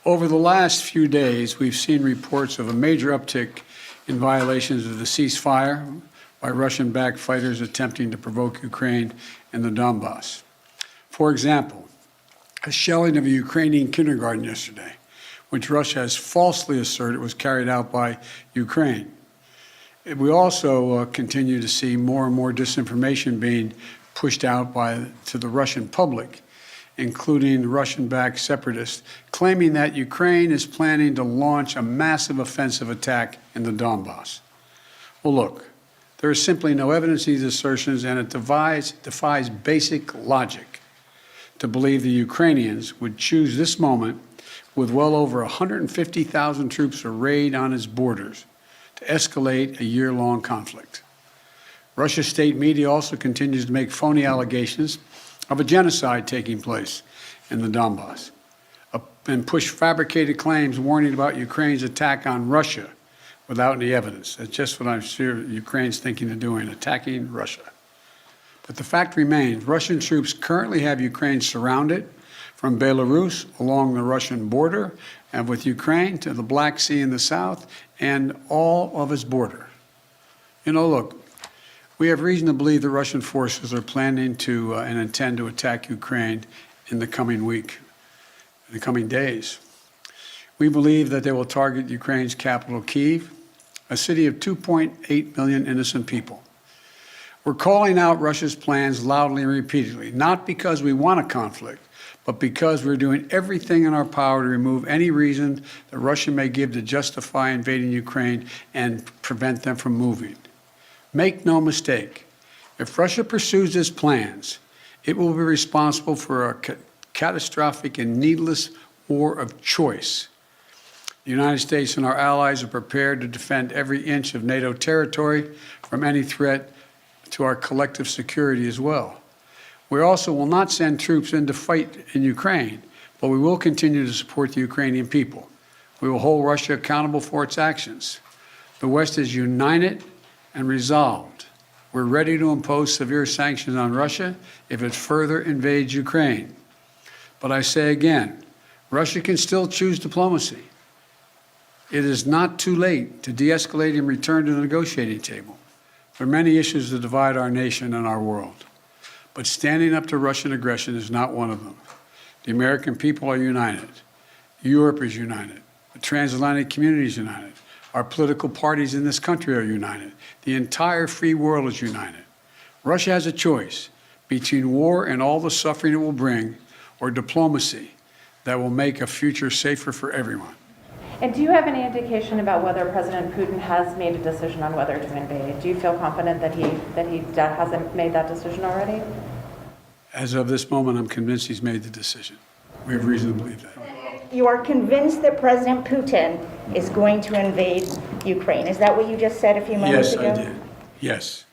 Over the last few days, we've seen reports of a major uptick in violations of the ceasefire by Russian-backed fighters attempting to provoke Ukraine in the Donbass. For example, a shelling of a Ukrainian kindergarten yesterday, which Russia has falsely asserted was carried out by Ukraine. We also continue to see more and more disinformation being pushed out to the Russian public, including Russian-backed separatists, claiming that Ukraine is planning to launch a massive offensive attack in the Donbass. Well, look, there is simply no evidence of these assertions, and it defies basic logic to believe the Ukrainians would choose this moment, with well over 150,000 troops arrayed on its borders, to escalate a year-long conflict. Russia's state media also continues to make phony allegations of a genocide taking place in the Donbass and push fabricated claims warning about Ukraine's attack on Russia without any evidence. That's just what I'm sure Ukraine's thinking of doing, attacking Russia. But the fact remains, Russian troops currently have Ukraine surrounded from Belarus along the Russian border and with Ukraine to the Black Sea in the south and all of its border. You know, look, we have reason to believe the Russian forces are planning to and intend to attack Ukraine in the coming week, in the coming days. We believe that they will target Ukraine's capital, Kyiv, a city of 2.8 million innocent people. We're calling out Russia's plans loudly and repeatedly, not because we want a conflict, but because we're doing everything in our power to remove any reason that Russia may give to justify invading Ukraine and prevent them from moving. Make no mistake, if Russia pursues its plans, it will be responsible for a catastrophic and needless war of choice. The United States and our allies are prepared to defend every inch of NATO territory from any threat to our collective security as well. We also will not send troops in to fight in Ukraine, but we will continue to support the Ukrainian people. We will hold Russia accountable for its actions. The West is united and resolved. We're ready to impose severe sanctions on Russia if it further invades Ukraine. But I say again, Russia can still choose diplomacy. It is not too late to de-escalate and return to the negotiating table. There are many issues that divide our nation and our world, but standing up to Russian aggression is not one of them. The American people are united. Europe is united. The transatlantic community is united. Our political parties in this country are united. The entire free world is united. Russia has a choice between war and all the suffering it will bring, or diplomacy that will make a future safer for everyone. And do you have any indication about whether President Putin has made a decision on whether to invade? Do you feel confident that he hasn't made that decision already? As of this moment, I'm convinced he's made the decision. We have reason to believe that. You are convinced that President Putin is going to invade Ukraine. Is that what you just said a few moments ago? Yes, I did. Yes.